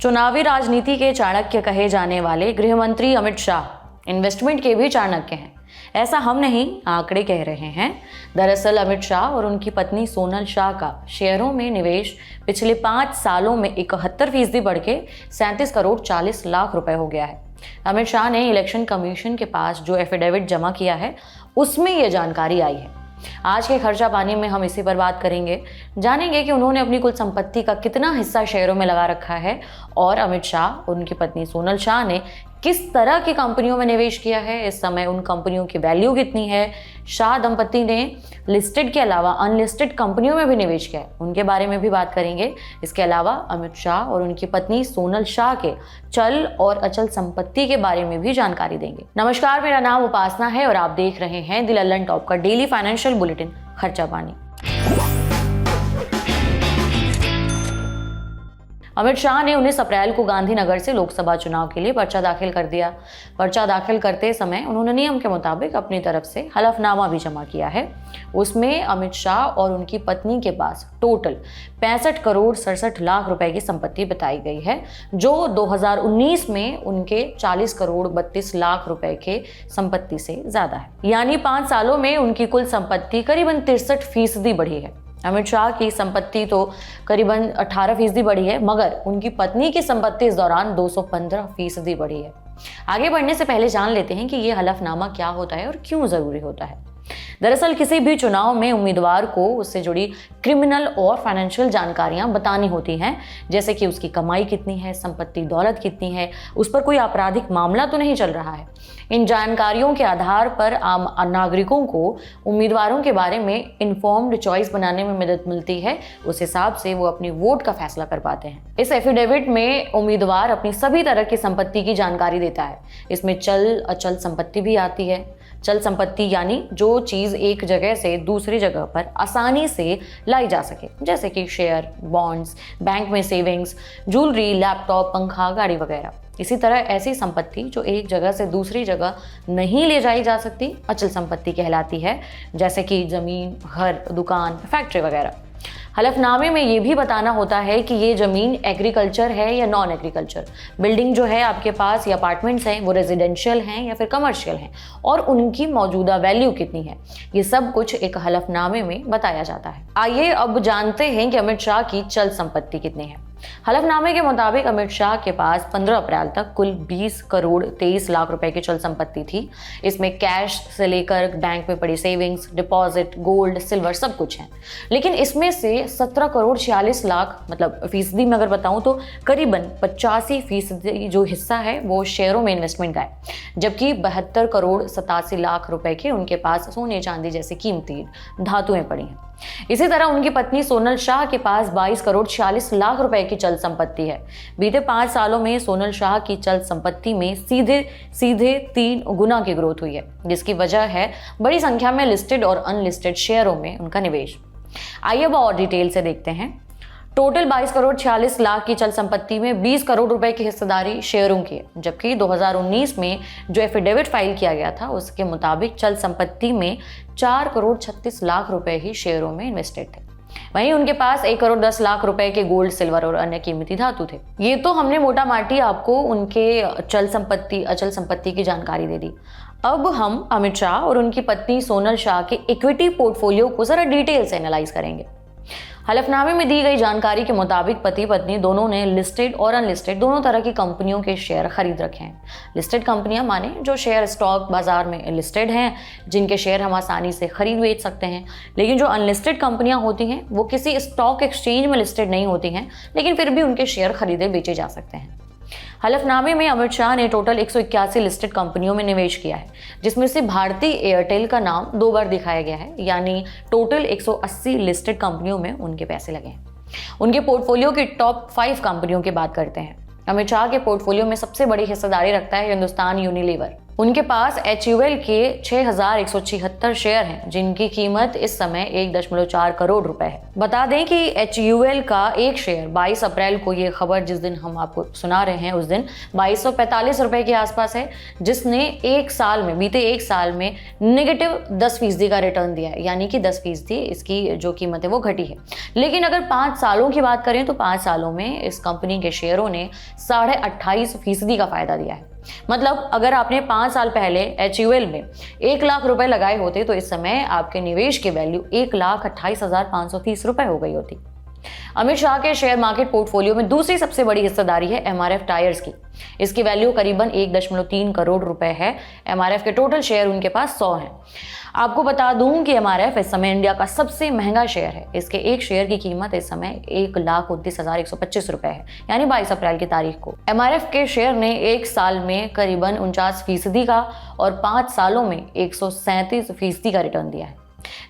चुनावी राजनीति के चाणक्य कहे जाने वाले गृह मंत्री अमित शाह इन्वेस्टमेंट के भी चाणक्य हैं। ऐसा हम नहीं, आंकड़े कह रहे हैं। दरअसल अमित शाह और उनकी पत्नी सोनल शाह का शेयरों में निवेश पिछले 5 सालों में 71% बढ़ के 37 करोड़ 40 लाख रुपए हो गया है। अमित शाह ने इलेक्शन कमीशन के पास जो एफिडेविट जमा किया है उसमें यह जानकारी आई है। आज के खर्चा पानी में हम इसी पर बात करेंगे, जानेंगे कि उन्होंने अपनी कुल संपत्ति का कितना हिस्सा शेयरों में लगा रखा है और अमित शाह और उनकी पत्नी सोनल शाह ने किस तरह की कंपनियों में निवेश किया है। इस समय उन कंपनियों की वैल्यू कितनी है। शाह दंपति ने लिस्टेड के अलावा अनलिस्टेड कंपनियों में भी निवेश किया है, उनके बारे में भी बात करेंगे। इसके अलावा अमित शाह और उनकी पत्नी सोनल शाह के चल और अचल संपत्ति के बारे में भी जानकारी देंगे। नमस्कार, मेरा नाम उपासना है और आप देख रहे हैं द लल्लन टॉप का डेली फाइनेंशियल बुलेटिन खर्चा पानी। अमित शाह ने 19 अप्रैल को गांधीनगर से लोकसभा चुनाव के लिए पर्चा दाखिल कर दिया। पर्चा दाखिल करते समय उन्होंने नियम के मुताबिक अपनी तरफ से हलफनामा भी जमा किया है। उसमें अमित शाह और उनकी पत्नी के पास टोटल 65 करोड़ 67 लाख रुपए की संपत्ति बताई गई है, जो 2019 में उनके 40 करोड़ 32 लाख रुपए के संपत्ति से ज्यादा है। यानी 5 सालों में उनकी कुल संपत्ति करीबन 63% बढ़ी है। अमित शाह की संपत्ति तो करीबन 18% बढ़ी है, मगर उनकी पत्नी की संपत्ति इस दौरान 215% बढ़ी है। आगे बढ़ने से पहले जान लेते हैं कि ये हलफनामा क्या होता है और क्यों जरूरी होता है। दरअसल किसी भी चुनाव में उम्मीदवार को उससे जुड़ी क्रिमिनल और फाइनेंशियल जानकारियां बतानी होती हैं, जैसे कि उसकी कमाई कितनी है, संपत्ति दौलत कितनी है, उस पर कोई आपराधिक मामला तो नहीं चल रहा है। इन जानकारियों के आधार पर आम नागरिकों को उम्मीदवारों के बारे में इन्फॉर्म्ड चॉइस बनाने में मदद मिलती है। उस हिसाब से वो अपनी वोट का फैसला कर पाते हैं। इस एफिडेविट में उम्मीदवार अपनी सभी तरह की संपत्ति की जानकारी देता है। इसमें चल अचल संपत्ति भी आती है। चल संपत्ति यानी जो चीज एक जगह से दूसरी जगह पर आसानी से लाई जा सके, जैसे कि शेयर, बॉन्ड्स, बैंक में सेविंग्स, ज्वेलरी, लैपटॉप, पंखा, गाड़ी वगैरह। इसी तरह ऐसी संपत्ति जो एक जगह से दूसरी जगह नहीं ले जाई जा सकती अचल संपत्ति कहलाती है, जैसे कि जमीन, घर, दुकान, फैक्ट्री वगैरह। हलफनामे में ये भी बताना होता है कि ये जमीन एग्रीकल्चर है या नॉन एग्रीकल्चर, बिल्डिंग जो है आपके पास या अपार्टमेंट्स हैं वो रेजिडेंशियल हैं या फिर कमर्शियल हैं, और उनकी मौजूदा वैल्यू कितनी है। ये सब कुछ एक हलफनामे में बताया जाता है। आइए अब जानते हैं कि अमित शाह की चल संपत्ति कितनी है। हलफनामे के मुताबिक अमित शाह के पास 15 अप्रैल तक कुल 20 करोड़ 23 लाख रुपए की चल संपत्ति थी। इसमें कैश से लेकर बैंक में पड़ी सेविंग्स, डिपॉजिट, गोल्ड, सिल्वर सब कुछ है। लेकिन इसमें से 17 करोड़ 46 लाख, मतलब फीसदी में अगर बताऊं तो करीबन 85% जो हिस्सा है वो शेयरों में इन्वेस्टमेंट का है, जबकि 72 करोड़ 87 लाख रुपए के उनके पास सोने चांदी जैसी कीमती धातुएं पड़ी हैं। इसी तरह उनकी पत्नी सोनल शाह के पास 22 करोड़ 46 लाख रुपए की चल संपत्ति है। बीते 5 सालों में सोनल शाह की चल संपत्ति में सीधे 3 गुना की ग्रोथ हुई है, जिसकी वजह है बड़ी संख्या में लिस्टेड और अनलिस्टेड शेयरों में उनका निवेश। आइए अब और डिटेल से देखते हैं। टोटल 22 करोड़ 46 लाख की चल संपत्ति में 20 करोड़ रुपए की हिस्सेदारी शेयरों की है, जबकि 2019 में जो एफिडेविट फाइल किया गया था उसके मुताबिक चल संपत्ति में 4 करोड़ 36 लाख रुपए ही शेयरों में इन्वेस्टेड थे। वहीं उनके पास 1 करोड़ 10 लाख रुपए के गोल्ड, सिल्वर और अन्य कीमती धातु थे। ये तो हमने मोटा माटी आपको उनके चल संपत्ति अचल संपत्ति की जानकारी दे दी। अब हम अमित शाह और उनकी पत्नी सोनल शाह के इक्विटी पोर्टफोलियो को जरा डिटेल से एनालाइज करेंगे। हलफनामे में दी गई जानकारी के मुताबिक पति पत्नी दोनों ने लिस्टेड और अनलिस्टेड दोनों तरह की कंपनियों के शेयर खरीद रखे हैं। लिस्टेड कंपनियां माने जो शेयर स्टॉक बाजार में लिस्टेड हैं, जिनके शेयर हम आसानी से खरीद बेच सकते हैं। लेकिन जो अनलिस्टेड कंपनियां होती हैं वो किसी स्टॉक एक्सचेंज में लिस्टेड नहीं होती हैं, लेकिन फिर भी उनके शेयर खरीदे बेचे जा सकते हैं। हलफनामे में अमित शाह ने टोटल 181 लिस्टेड कंपनियों में निवेश किया है, जिसमें से भारती एयरटेल का नाम 2 बार दिखाया गया है, यानी टोटल 180 लिस्टेड कंपनियों में उनके पैसे लगे हैं। उनके पोर्टफोलियो की टॉप 5 कंपनियों की बात करते हैं। अमित शाह के पोर्टफोलियो में सबसे बड़ी हिस्सेदारी रखता है हिंदुस्तान यूनिलीवर। उनके पास HUL के 6,176 शेयर हैं, जिनकी कीमत इस समय 1.4 करोड़ रुपए है। बता दें कि HUL का एक शेयर 22 अप्रैल को, ये खबर जिस दिन हम आपको सुना रहे हैं उस दिन 2245 रुपए के आसपास है, जिसने बीते एक साल में नेगेटिव 10% का रिटर्न दिया है, यानी कि 10% इसकी जो कीमत है वो घटी है। लेकिन अगर 5 सालों की बात करें तो 5 सालों में इस कंपनी के शेयरों ने 28.5% का फायदा दिया है। मतलब अगर आपने 5 साल पहले HUL में 1 लाख रुपए लगाए होते तो इस समय आपके निवेश की वैल्यू 1,28,530 रुपए हो गई होती। अमित शाह के शेयर मार्केट पोर्टफोलियो में दूसरी सबसे बड़ी हिस्सेदारी है MRF टायर्स की। इसकी वैल्यू करीबन 1.3 करोड़ रुपए है। MRF के टोटल शेयर उनके पास 100 हैं। आपको बता दूं कि MRF इस समय इंडिया का सबसे महंगा शेयर है। इसके एक शेयर की कीमत इस समय 1,29,125 रुपए है, यानी 22 अप्रैल की तारीख को। MRF के शेयर ने एक साल में करीबन 49% का और 5 सालों में 137% का रिटर्न दिया है।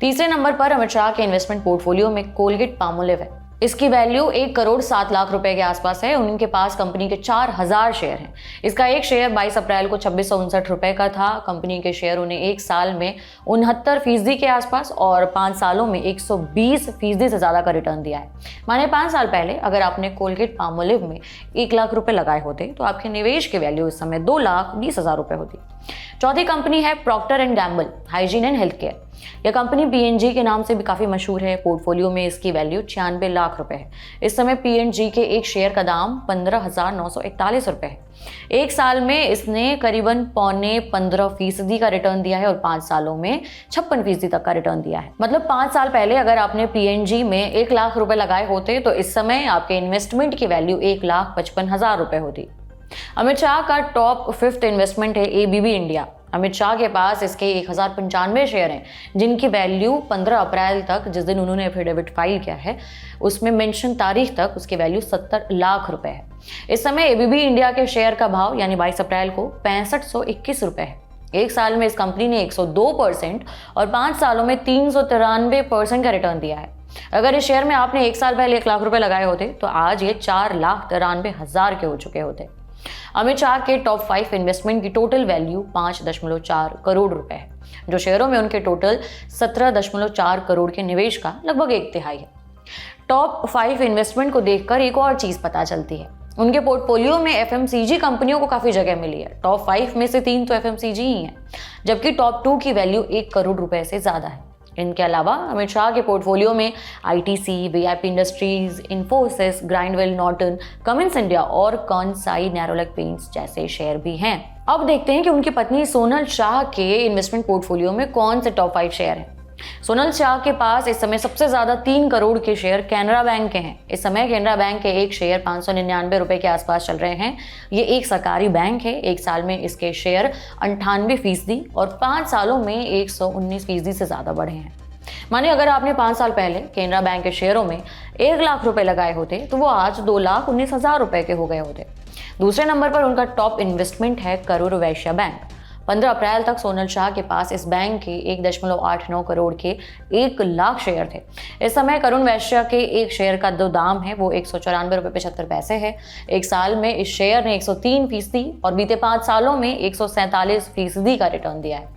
तीसरे नंबर पर अमित शाह के इन्वेस्टमेंट पोर्टफोलियो में कोलगेट पामोलिव है। इसकी वैल्यू 1,07,00,000 रुपए के आसपास है। उनके पास कंपनी के 4,000 शेयर हैं। इसका एक शेयर 22 अप्रैल को 2659 रुपए का था। कंपनी के शेयर उन्हें एक साल में 69% के आसपास और 5 सालों में 120% से ज्यादा का रिटर्न दिया है। माने 5 साल पहले अगर आपने कोलगेट पामोलिव में 1 लाख रुपए लगाए होते तो आपके निवेश की वैल्यू इस समय 2,20,000 रुपए होती। चौथी कंपनी है Procter and Gamble hygiene and health care. यह कंपनी P&G के नाम से भी काफी मशहूर है। पोर्टफोलियो में इसकी वैल्यू 96 लाख रुपए है। इस समय P&G के एक शेयर का दाम 15,941 रुपए है। एक साल में इसने करीबन 15.25% का रिटर्न दिया है और 5 सालों में 56% तक का रिटर्न दिया है। मतलब 5 साल पहले अगर आपने P&G में 1 लाख रुपए लगाए होते तो इस समय आपके इन्वेस्टमेंट की वैल्यू 1,55,000 रुपए होती। अमित शाह का टॉप 5th इन्वेस्टमेंट है ABB इंडिया। अमित शाह के पास इसके 1095 शेयर हैं, जिनकी वैल्यू 15 अप्रैल तक, जिस दिन उन्होंने एफिडेविट फाइल किया है, उसमें मेंशन तारीख तक उसकी वैल्यू 70 लाख रुपए है। इस समय ABB इंडिया के शेयर का भाव यानी 22 अप्रैल को 6521 रुपए है। एक साल में इस कंपनी ने 102% और 5 सालों में 393% का रिटर्न दिया है। अगर इस शेयर में आपने एक साल पहले 1 लाख रुपए लगाए होते तो आज ये 4,93,000 के हो चुके होते। अमित शाह के टॉप 5 इन्वेस्टमेंट की टोटल वैल्यू 5.4 करोड़ रुपए है, जो शेयरों में उनके टोटल 17.4 करोड़ के निवेश का लगभग 1/3 है। टॉप 5 इन्वेस्टमेंट को देखकर एक और चीज पता चलती है, उनके पोर्टफोलियो में FMCG कंपनियों को काफी जगह मिली है। टॉप 5 में से 3 तो FMCG ही हैं, जबकि टॉप 2 की वैल्यू 1 करोड़ रुपए से ज्यादा है। इनके अलावा अमित शाह के पोर्टफोलियो में ITC, VIP industries, Infosys, Grindwell Norton, Cummins India और कॉन्साई नेरोलैक पेंट्स जैसे शेयर भी हैं। अब देखते हैं कि उनकी पत्नी सोनल शाह के इन्वेस्टमेंट पोर्टफोलियो में कौन से टॉप 5 शेयर हैं। सोनल शाह के पास इस समय सबसे ज्यादा 3 करोड़ के शेयर कैनरा बैंक के हैं। इस समय कैनरा बैंक के एक शेयर 599 रुपए के आसपास चल रहे हैं। ये एक सरकारी बैंक है। एक साल में इसके शेयर 98% और 5 सालों में 119% से ज्यादा बढ़े हैं। माने अगर आपने 5 साल पहले कैनरा बैंक के शेयरों में 1 लाख रुपए लगाए होते तो वो आज 2,19,000 रुपए के हो गए होते। दूसरे नंबर पर उनका टॉप इन्वेस्टमेंट है करूर वैश्य बैंक। 15 अप्रैल तक सोनल शाह के पास इस बैंक के 1.89 करोड़ के 1 लाख शेयर थे। इस समय करुण वैश्य के एक शेयर का जो दाम है वो 194 रुपये 75 पैसे है। एक साल में इस शेयर ने 103% और बीते 5 सालों में 147% का रिटर्न दिया है।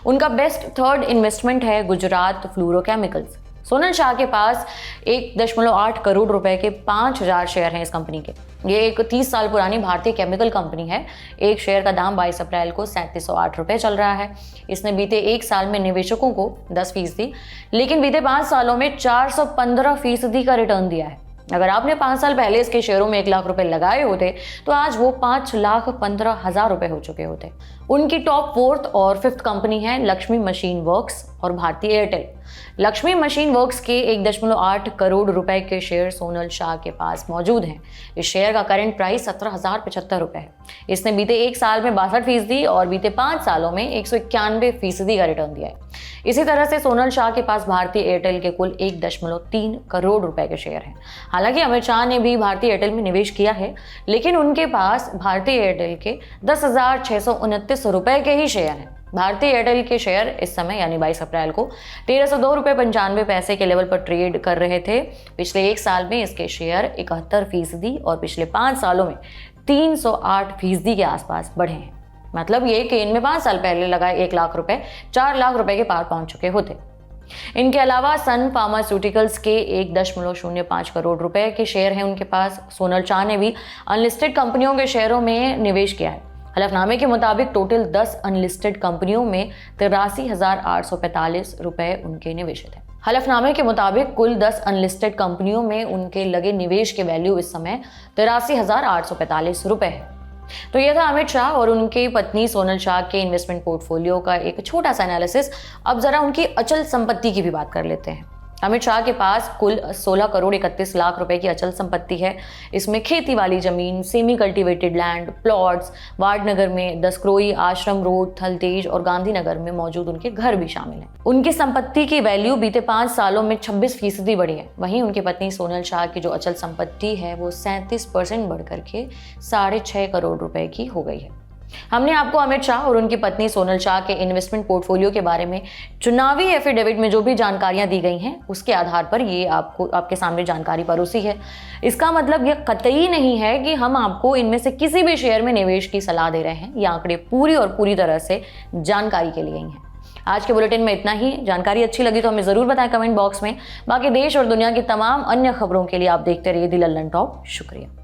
उनका बेस्ट 3rd इन्वेस्टमेंट है गुजरात फ्लोरोकेमिकल्स। सोनल शाह के पास 1.8 करोड़ रुपए के 5,000 शेयर हैं इस कंपनी के। ये एक 30 साल पुरानी भारतीय केमिकल कंपनी है। एक शेयर का दाम 22 अप्रैल को 3708 रुपए चल रहा है। इसने बीते एक साल में निवेशकों को 10%, लेकिन बीते 5 सालों में 415% का रिटर्न दिया है। अगर आपने 5 साल पहले इसके शेयरों में 1 लाख रुपए लगाए होते तो आज वो 5,15,000 रुपए हो चुके होते। उनकी टॉप 4th और 5th कंपनी है लक्ष्मी मशीन वर्क्स और भारतीय एयरटेल। लक्ष्मी मशीन वर्क्स के 1.8 करोड़ रुपए के शेयर सोनल शाह के पास मौजूद हैं। इस शेयर का करंट प्राइस 17,075 रुपए है। इसने बीते एक साल में 62% और बीते 5 सालों में 191% का रिटर्न दिया है। इसी तरह से सोनल शाह के पास भारतीय एयरटेल के कुल 1.3 करोड़ रुपए के शेयर हैं। हालांकि अमित शाह ने भी भारतीय एयरटेल में निवेश किया है, लेकिन उनके पास भारतीय एयरटेल के 10,629 रुपए के ही शेयर हैं। भारतीय एयरटेल के शेयर इस समय यानी 22 अप्रैल को 1,302 रुपये 95 पैसे के लेवल पर ट्रेड कर रहे थे। पिछले एक साल में इसके शेयर 71% और पिछले 5 सालों में 308% के आसपास बढ़े हैं। मतलब ये कि इनमें 5 साल पहले लगाए 1 लाख रुपए 4 लाख रुपए के पार पहुंच चुके होते। इनके अलावा सन फार्मास्यूटिकल्स के 1.05 करोड़ रुपए के शेयर हैं उनके पास। सोनल शाह ने भी अनलिस्टेड कंपनियों के शेयरों में निवेश किया है। हलफनामे के मुताबिक टोटल 10 अनलिस्टेड कंपनियों में 83,845 रुपए उनके निवेश थे। हलफनामे के मुताबिक कुल 10 अनलिस्टेड कंपनियों में उनके लगे निवेश के वैल्यू इस समय 83,845 रुपए है। तो यह था अमित शाह और उनकी पत्नी सोनल शाह के इन्वेस्टमेंट पोर्टफोलियो का एक छोटा सा एनालिसिस। अब जरा उनकी अचल संपत्ति की भी बात कर लेते हैं। अमित शाह के पास कुल 16 करोड़ 31 लाख रुपए की अचल संपत्ति है। इसमें खेती वाली जमीन, semi cultivated land, plots, Vadnagar में दसक्रोई, आश्रम रोड, थलतेज और गांधीनगर में मौजूद उनके घर भी शामिल हैं। उनकी संपत्ति की वैल्यू बीते 5 सालों में 26% बढ़ी है। वहीं उनकी पत्नी सोनल शाह की जो अचल संपत्ति है वो 37% बढ़ करके 6.5 करोड़ रुपए की हो गई है। हमने आपको अमित शाह और उनकी पत्नी सोनल शाह के इन्वेस्टमेंट पोर्टफोलियो के बारे में चुनावी एफिडेविट में जो भी जानकारियां दी गई हैं उसके आधार पर ये आपके सामने जानकारी परोसी है। इसका मतलब यह कतई नहीं है कि हम आपको इनमें से किसी भी शेयर में निवेश की सलाह दे रहे हैं। ये आंकड़े पूरी और पूरी तरह से जानकारी के लिए ही हैं। आज के बुलेटिन में इतना ही। जानकारी अच्छी लगी तो हमें जरूर बताएं कमेंट बॉक्स में। बाकी देश और दुनिया की तमाम अन्य खबरों के लिए आप देखते रहिए द लल्लन टॉप। शुक्रिया।